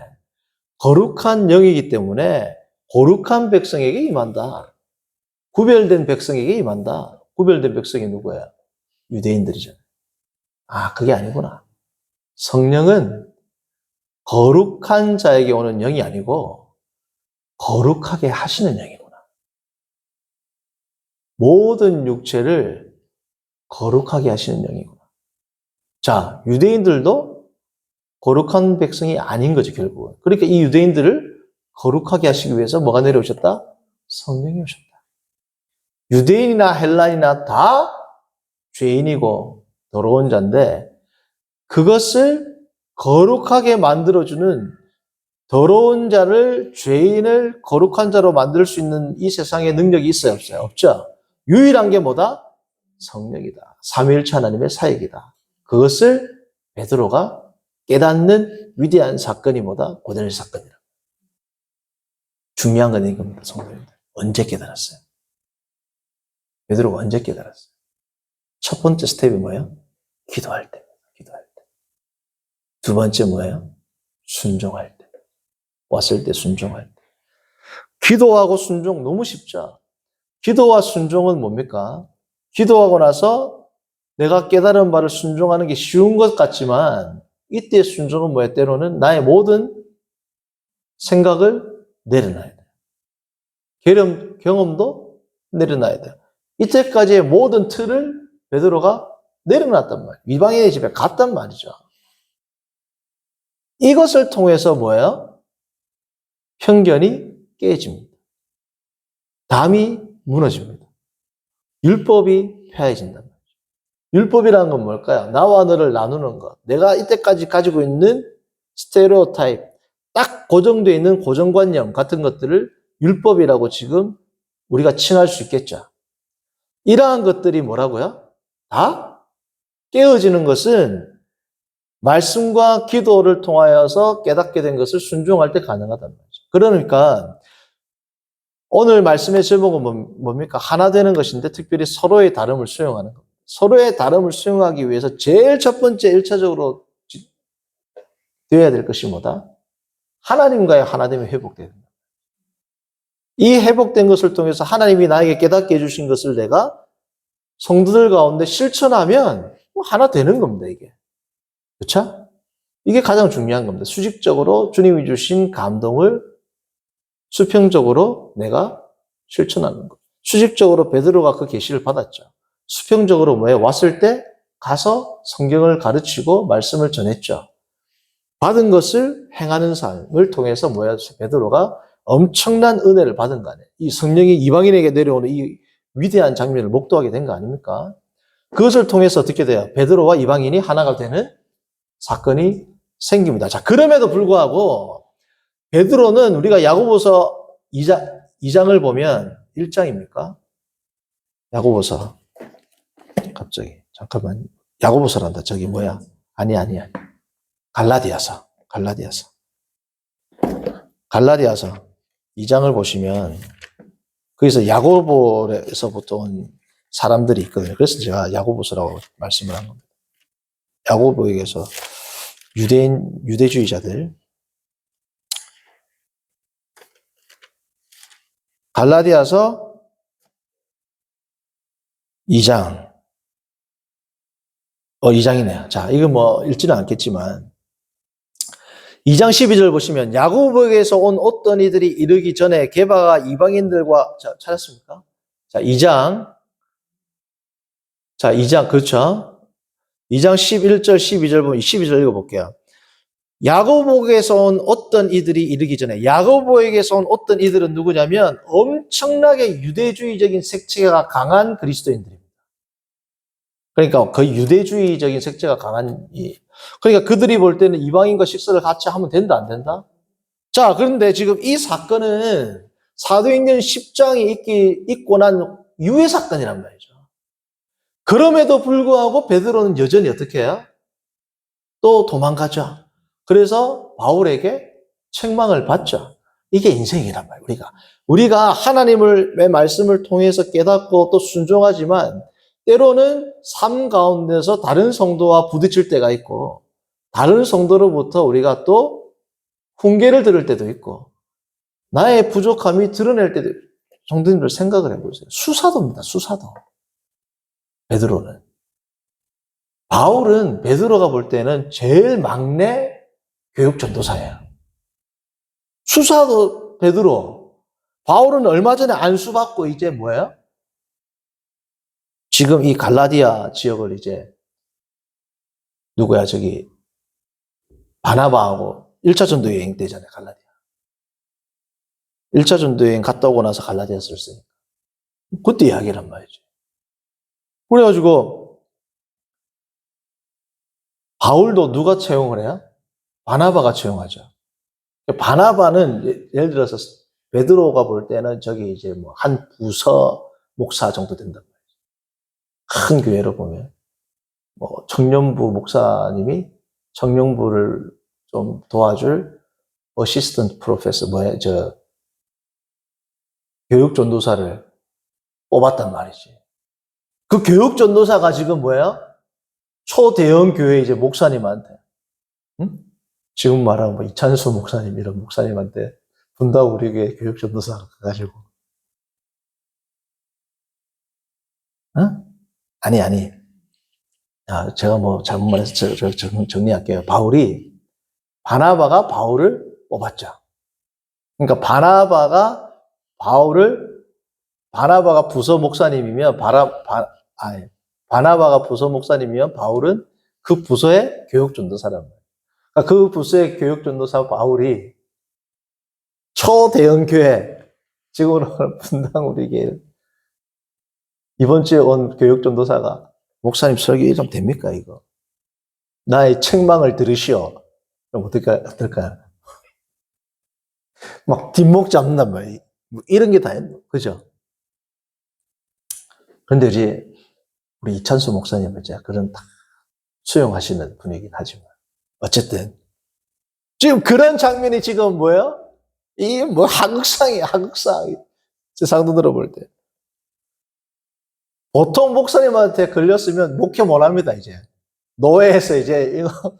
거룩한 영이기 때문에 거룩한 백성에게 임한다. 구별된 백성에게 임한다. 구별된 백성이 누구예요? 유대인들이잖아요. 그게 아니구나. 성령은 거룩한 자에게 오는 영이 아니고 거룩하게 하시는 영이구나. 모든 육체를 거룩하게 하시는 영이구나. 자, 유대인들도 거룩한 백성이 아닌 거지, 결국은. 그러니까 이 유대인들을 거룩하게 하시기 위해서 뭐가 내려오셨다? 성령이 오셨다. 유대인이나 헬라인이나 다 죄인이고 더러운 자인데 그것을 거룩하게 만들어주는 더러운 자를, 죄인을 거룩한 자로 만들 수 있는 이 세상에 능력이 있어요, 없어요? 없죠. 유일한 게 뭐다? 성령이다. 삼위일체 하나님의 사역이다. 그것을 베드로가 깨닫는 위대한 사건이 뭐다? 고넬 사건이다. 중요한 건 이겁니다, 성도님들. 언제 깨달았어요? 베드로가 언제 깨달았어요? 첫 번째 스텝이 뭐예요? 기도할 때. 기도할 때. 두 번째 뭐예요? 순종할 때. 왔을 때 순종할 때. 기도하고 순종 너무 쉽죠? 기도와 순종은 뭡니까? 기도하고 나서 내가 깨달은 바를 순종하는 게 쉬운 것 같지만 이때 순종은 뭐예요? 때로는 나의 모든 생각을 내려놔야 돼요. 경험도 내려놔야 돼요. 이때까지의 모든 틀을 베드로가 내려놨단 말이에요. 이방인의 집에 갔단 말이죠. 이것을 통해서 뭐예요? 편견이 깨집니다. 담이 무너집니다. 율법이 폐해진단 말이죠. 율법이라는 건 뭘까요? 나와 너를 나누는 것. 내가 이때까지 가지고 있는 스테레오타입, 딱 고정되어 있는 고정관념 같은 것들을 율법이라고 지금 우리가 칭할 수 있겠죠. 이러한 것들이 뭐라고요? 다 깨어지는 것은 말씀과 기도를 통하여서 깨닫게 된 것을 순종할 때 가능하단 말이죠. 그러니까 오늘 말씀의 제목은 뭡니까? 하나 되는 것인데 특별히 서로의 다름을 수용하는 겁니다. 서로의 다름을 수용하기 위해서 제일 첫 번째 1차적으로 되어야 될 것이 뭐다? 하나님과의 하나됨이 회복돼야 된다. 이 회복된 것을 통해서 하나님이 나에게 깨닫게 해주신 것을 내가 성도들 가운데 실천하면 하나 되는 겁니다, 이게. 그렇죠? 이게 가장 중요한 겁니다. 수직적으로 주님이 주신 감동을 수평적으로 내가 실천하는 것. 수직적으로 베드로가 그 계시를 받았죠. 수평적으로 뭐예요? 왔을 때 가서 성경을 가르치고 말씀을 전했죠. 받은 것을 행하는 삶을 통해서 뭐야? 베드로가 엄청난 은혜를 받은 거 아니에요. 이 성령이 이방인에게 내려오는 이 위대한 장면을 목도하게 된 거 아닙니까? 그것을 통해서 어떻게 돼요? 베드로와 이방인이 하나가 되는 사건이 생깁니다. 자, 그럼에도 불구하고 베드로는 우리가 야고보서 2장을 보면 1장입니까? 야고보서. 갑자기. 잠깐만. 야고보서란다. 저기 뭐야? 아니. 갈라디아서. 갈라디아서 2장을 보시면 거기서 야고보에서부터 온 사람들이 있거든요. 그래서 제가 야고보서라고 말씀을 한 겁니다. 야고보에게서 유대주의자들. 갈라디아서 2장. 2장이네요. 자, 이거 뭐 읽지는 않겠지만 2장 12절 보시면 야고보에게서 온 어떤 이들이 이르기 전에 게바가 이방인들과 자, 찾았습니까? 자, 2장 자, 2장, 그렇죠? 2장 11절, 12절 보면 12절 읽어볼게요. 야고보에게서 온 어떤 이들이 이르기 전에, 야고보에게서 온 어떤 이들은 누구냐면 엄청나게 유대주의적인 색채가 강한 그리스도인들입니다. 그러니까 그 유대주의적인 색채가 강한 그러니까 그들이 볼 때는 이방인과 식사를 같이 하면 된다, 안 된다? 자, 그런데 지금 이 사건은 사도행전 10장이 있고 난 이후의 사건이란 말이죠. 그럼에도 불구하고 베드로는 여전히 어떻게 해요? 또 도망가죠. 그래서 바울에게 책망을 받죠. 이게 인생이란 말이에요. 우리가 하나님의 말씀을 통해서 깨닫고 또 순종하지만 때로는 삶 가운데서 다른 성도와 부딪힐 때가 있고 다른 성도로부터 우리가 또 훈계를 들을 때도 있고 나의 부족함이 드러낼 때도 있고. 성도님들 생각을 해보세요. 수사도입니다. 수사도. 베드로는. 바울은 베드로가 볼 때는 제일 막내 교육 전도사예요. 수사도 베드로. 바울은 얼마 전에 안수받고 이제 뭐예요? 지금 이 갈라디아 지역을 이제 누구야 저기 바나바하고 1차 전도 여행 때잖아요. 갈라디아. 1차 전도 여행 갔다 오고 나서 갈라디아 썼으니까. 그때 이야기란 말이죠. 그래가지고 바울도 누가 채용을 해요? 바나바가 채용하죠. 바나바는 예를 들어서 베드로가 볼 때는 저기 이제 뭐 한 부서 목사 정도 된단 말이죠. 큰 교회로 보면 뭐 청년부 목사님이 청년부를 좀 도와줄 어시스턴트 프로페서 교육 전도사를 뽑았단 말이지. 그 교육 전도사가 지금 뭐예요? 초대형 교회 이제 목사님한테, 응? 지금 말하면 뭐 이찬수 목사님 이런 목사님한테 분당 우리 교회 교육 전도사가 가가지고, 응? 아니. 제가 뭐 잘못 말해서 정리할게요. 바나바가 바울을 뽑았죠. 그러니까 바나바가 부서 목사님이면 바나바가 부서 목사님이면 바울은 그 부서의 교육 전도사란 말이에요. 그러니까 그 부서의 교육 전도사 바울이 초대형 교회, 지금은 분당 우리 교회 이번 주에 온 교육 전도사가 목사님 설교 좀 됩니까 이거? 나의 책망을 들으시오. 그럼 어떨까요? 막 뒷목 잡는단 말이에요. 뭐 이런 게 다 있는, 그죠? 그런데 우리 이찬수 목사님은 이제 그런 다 수용하시는 분이긴 하지만 어쨌든 지금 그런 장면이 지금 뭐예요? 이게 뭐 하극상이에요. 세상도 볼 때. 보통 목사님한테 걸렸으면 목회 못 합니다, 이제. 노예에서 이제 이거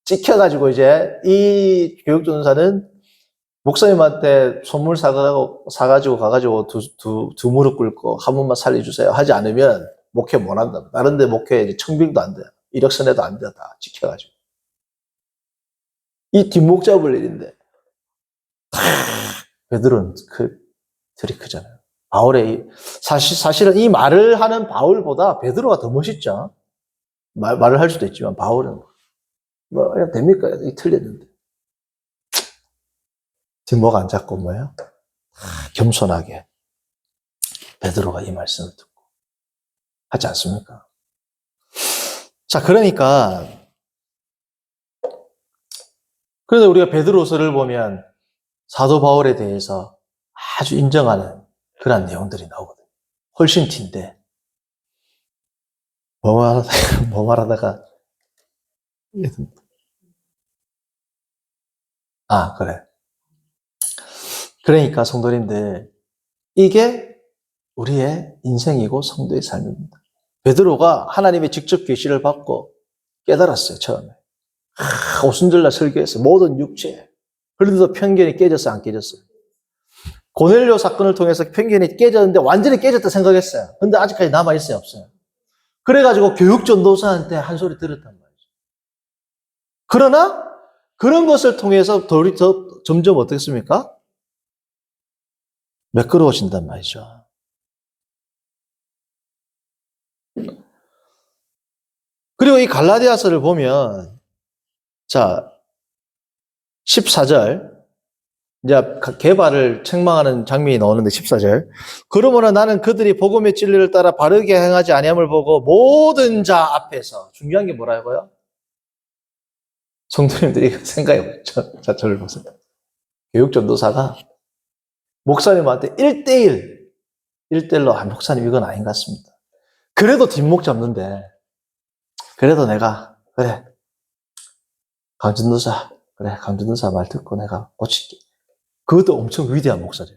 찍혀가지고 이제 이 교육전도사는 목사님한테 선물 사가지고 가가지고 두 무릎 꿇고 한 번만 살려주세요 하지 않으면 목회 못 한다. 다른 데 목회 이제 청빙도 안 돼요. 이력서내도 안 돼요. 다 찍혀가지고. 이 뒷목 잡을 일인데. 베드로는 들이 크잖아요. 사실은 이 말을 하는 바울보다 베드로가 더 멋있죠. 말을 할 수도 있지만 바울은 그냥 됩니까? 이 틀렸는데. 뒷목 안 잡고 뭐예요? 겸손하게 베드로가 이 말씀을 듣고 하지 않습니까? 자, 그러니까 그런데 우리가 베드로서를 보면 사도 바울에 대해서 아주 인정하는 그런 내용들이 나오거든요. 훨씬 틴데 뭐 말하다가 그래. 그러니까 성도님들 이게 우리의 인생이고 성도의 삶입니다. 베드로가 하나님의 직접 계시를 받고 깨달았어요. 처음에. 오순절날 설교했어요. 모든 육체. 그런데도 편견이 깨졌어요? 안 깨졌어요? 고넬료 사건을 통해서 편견이 깨졌는데 완전히 깨졌다 생각했어요. 근데 아직까지 남아있어요? 없어요? 그래가지고 교육전도사한테 한 소리 들었단 말이죠. 그러나 그런 것을 통해서 점점 어떻겠습니까? 매끄러워진단 말이죠. 그리고 이 갈라디아서를 보면, 자, 14절, 이제 개발을 책망하는 장면이 나오는데 14절. 그러므로 나는 그들이 복음의 진리를 따라 바르게 행하지 아니함을 보고 모든 자 앞에서, 중요한 게 뭐라고요? 성도님들이 생각해 보죠. 자, 저를 보세요. 교육전도사가 목사님한테 1대1로, 목사님 이건 아닌 것 같습니다. 그래도 뒷목 잡는데, 그래도 내가, 그래, 강전도사 말 듣고 내가 고칠게. 그것도 엄청 위대한 목사죠.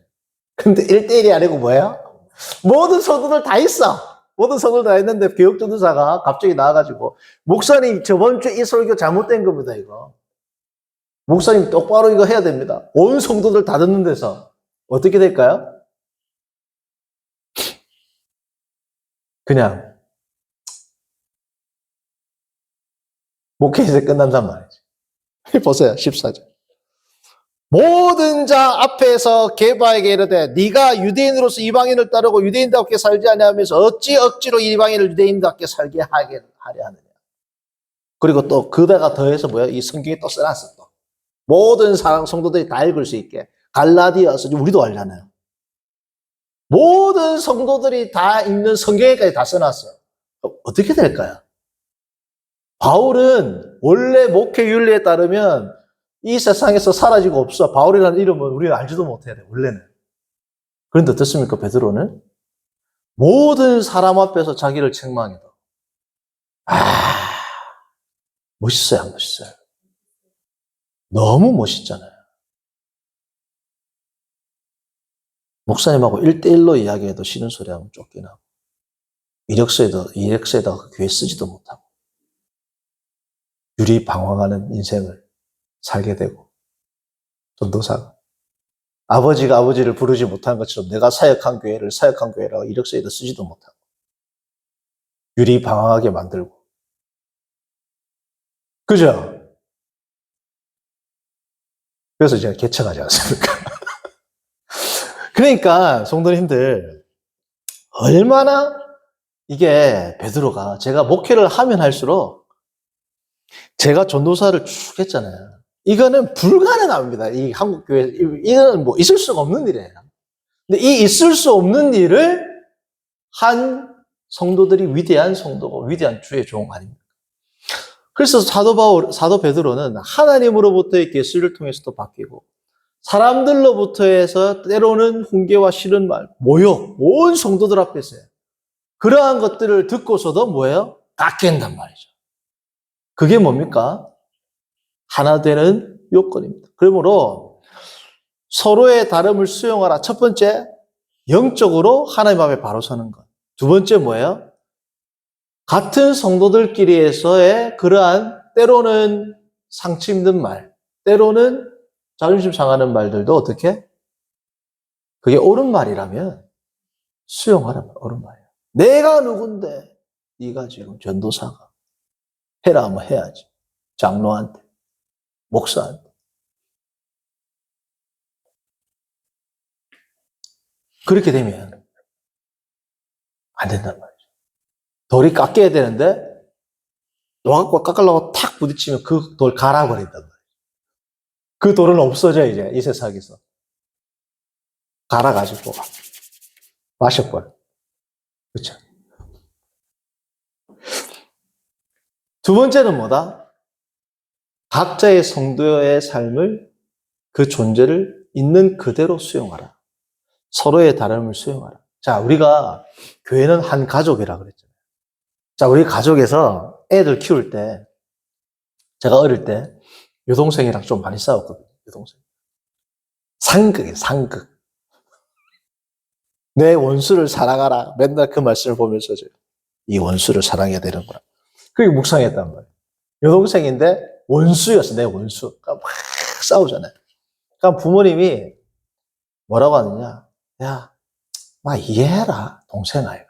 근데 1대1이 아니고 뭐예요? 모든 성도들 다 있어. 모든 성도들 다 있는데 교육전도사가 갑자기 나와가지고, 목사님 저번 주에 이 설교 잘못된 겁니다, 이거. 목사님 똑바로 이거 해야 됩니다. 온 성도들 다 듣는 데서 어떻게 될까요? 그냥 목회에서 끝난단 말이죠. 보세요. 14절. 모든 자 앞에서 게바에게 이르되 네가 유대인으로서 이방인을 따르고 유대인답게 살지 아니하면서 어찌 억지로 이방인을 유대인답게 살게 하려 하느냐. 그리고 또 그다가 더해서 뭐야? 이 성경에 또 써놨어. 또. 모든 성도들이 다 읽을 수 있게. 갈라디아서 우리도 알잖아요. 모든 성도들이 다 읽는 성경에까지 다 써놨어요. 어떻게 될까요? 바울은 원래 목회 윤리에 따르면 이 세상에서 사라지고 없어. 바울이라는 이름은 우리는 알지도 못해야 돼, 원래는. 그런데 어떻습니까, 베드로는? 모든 사람 앞에서 자기를 책망해도. 멋있어요, 안 멋있어요? 너무 멋있잖아요. 목사님하고 1대1로 이야기해도 싫은 소리 하면 쫓겨나고, 이력서에다가 교회 쓰지도 못하고, 유리방황하는 인생을 살게 되고, 전도사가 아버지가 아버지를 부르지 못한 것처럼 내가 사역한 교회라고 이력서에도 쓰지도 못하고 유리방황하게 만들고, 그죠? 그래서 제가 개척하지 않습니까? 그러니까 성도님들 얼마나 이게 베드로가, 제가 목회를 하면 할수록, 제가 전도사를 쭉 했잖아요. 이거는 불가능합니다. 이 한국 교회, 이거는 뭐 있을 수가 없는 일이에요. 근데 이 있을 수 없는 일을 한 성도들이 위대한 성도고 위대한 주의 종 아닙니까? 그래서 사도 베드로는 하나님으로부터의 계시를 통해서도 바뀌고, 사람들로부터 해서 때로는 훈계와 싫은 말, 모욕, 온 성도들 앞에서요. 그러한 것들을 듣고서도 뭐예요? 깎인단 말이죠. 그게 뭡니까? 하나 되는 요건입니다. 그러므로 서로의 다름을 수용하라. 첫 번째, 영적으로 하나님 앞에 바로 서는 것. 두 번째 뭐예요? 같은 성도들끼리에서의 그러한 때로는 상처 입는 말, 때로는 자존심 상하는 말들도 어떻게? 그게 옳은 말이라면 수용하라. 옳은 말이야. 내가 누군데 네가 지금 전도사가 해라 하면 해야지. 장로한테, 목사한테. 그렇게 되면 안 된단 말이죠. 돌이 깎여야 되는데 놓아갖고 깎으려고 탁 부딪히면 그 돌 갈아버린단 말이에요. 그 돌은 없어져, 이제 이 세상에서. 갈아가지고 마셔버려. 그렇죠? 두 번째는 뭐다? 각자의 성도의 삶을, 그 존재를 있는 그대로 수용하라. 서로의 다름을 수용하라. 자, 우리가 교회는 한 가족이라 그랬잖아요. 자, 우리 가족에서 애들 키울 때, 제가 어릴 때 여동생이랑 좀 많이 싸웠거든요. 여동생. 상극이에요, 상극. 내 원수를 사랑하라. 맨날 그 말씀을 보면서 이 원수를 사랑해야 되는구나. 그게 묵상했단 말이에요. 여동생인데 원수였어, 내 원수. 그러니까 막 싸우잖아요. 그러니까 부모님이 뭐라고 하느냐? 야, 마 이해해라, 동생 아이가.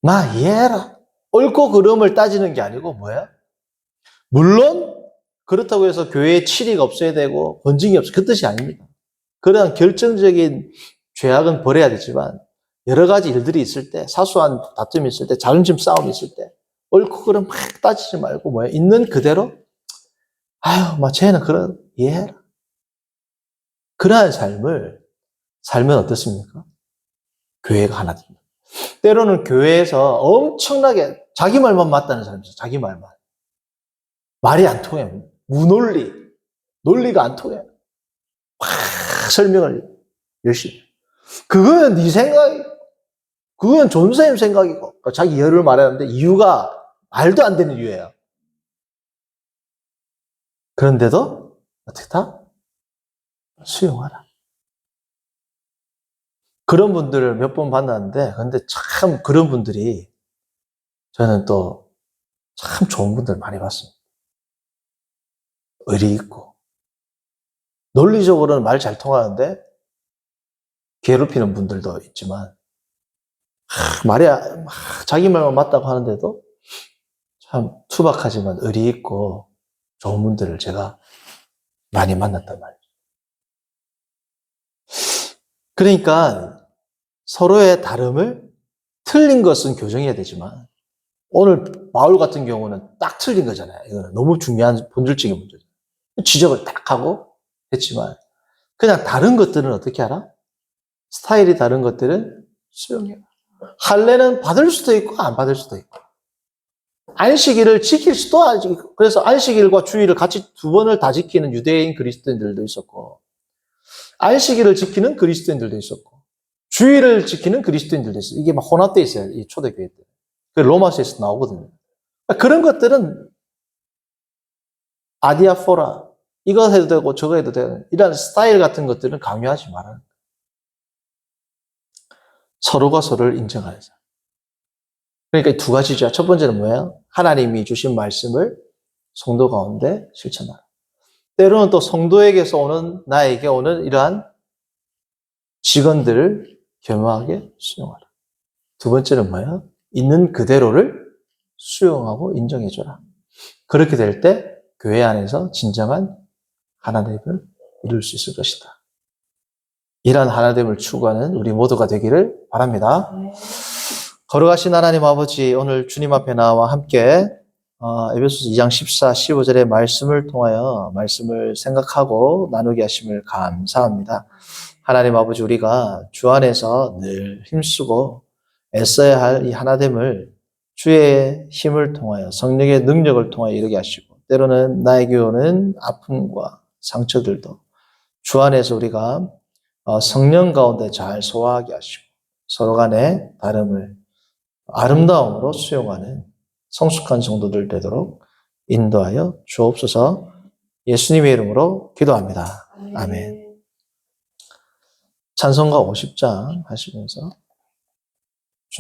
마 이해해라. 옳고 그름을 따지는 게 아니고 뭐야? 물론 그렇다고 해서 교회에 치리가 없어야 되고 번증이 없어, 그 뜻이 아닙니다. 그런 결정적인 죄악은 버려야 되지만 여러 가지 일들이 있을 때, 사소한 다툼이 있을 때, 자존심 싸움이 있을 때 옳고 그름 막 따지지 말고 뭐야 있는 그대로 아유 막 쟤는 그런 이해해라. 그러한 삶을 살면 어떻습니까? 교회가 하나 됩니다. 때로는 교회에서 엄청나게 자기 말만 맞다는 사람이 있어요. 자기 말만. 말이 안 통해요. 무논리. 논리가 안 통해요. 막 설명을 열심히. 그거는 네 생각이고, 그건 존쌤 생각이고, 자기 이유를 말하는데 이유가 말도 안 되는 이유예요. 그런데도 어떻게 다 수용하라. 그런 분들을 몇 번 만났는데, 근데 참 그런 분들이 저는 또 참 좋은 분들 많이 봤습니다. 의리 있고, 논리적으로는 말 잘 통하는데, 괴롭히는 분들도 있지만, 말이, 자기 말만 맞다고 하는데도 참 투박하지만 의리 있고 좋은 분들을 제가 많이 만났단 말이죠. 그러니까 서로의 다름을 틀린 것은 교정해야 되지만, 오늘 바울 같은 경우는 딱 틀린 거잖아요. 이거는 너무 중요한 본질적인 문제죠. 지적을 딱 하고 했지만, 그냥 다른 것들은 어떻게 알아? 스타일이 다른 것들은 수용해라. 할례는 받을 수도 있고 안 받을 수도 있고, 안식일을 지킬 수도 아직, 그래서 안식일과 주일을 같이 두 번을 다 지키는 유대인 그리스도인들도 있었고, 안식일을 지키는 그리스도인들도 있었고, 주일을 지키는 그리스도인들도 있어요. 이게 막 혼합되어 있어요. 이 초대교회 때. 그 로마서에서 나오거든요. 그런 것들은 아디아포라, 이거 해도 되고 저거 해도 되는 이런 스타일 같은 것들은 강요하지 말아요. 서로가 서로를 인정하는 사람. 그러니까 두 가지죠. 첫 번째는 뭐예요? 하나님이 주신 말씀을 성도 가운데 실천하라. 때로는 또 성도에게서 오는, 나에게 오는 이러한 직원들을 겸허하게 수용하라. 두 번째는 뭐예요? 있는 그대로를 수용하고 인정해줘라. 그렇게 될 때 교회 안에서 진정한 하나됨을 이룰 수 있을 것이다. 이러한 하나됨을 추구하는 우리 모두가 되기를 바랍니다. 거룩하신 하나님 아버지, 오늘 주님 앞에 나와 함께 에베소서 2장 14, 15절의 말씀을 통하여 말씀을 생각하고 나누게 하심을 감사합니다. 하나님 아버지, 우리가 주 안에서 늘 힘쓰고 애써야 할 이 하나됨을 주의 힘을 통하여 성령의 능력을 통하여 이루게 하시고, 때로는 나에게 오는 아픔과 상처들도 주 안에서 우리가 성령 가운데 잘 소화하게 하시고 서로 간의 다름을 아름다움으로 수용하는 성숙한 성도들 되도록 인도하여 주옵소서. 예수님의 이름으로 기도합니다. 아멘. 찬송가 50장 하시면서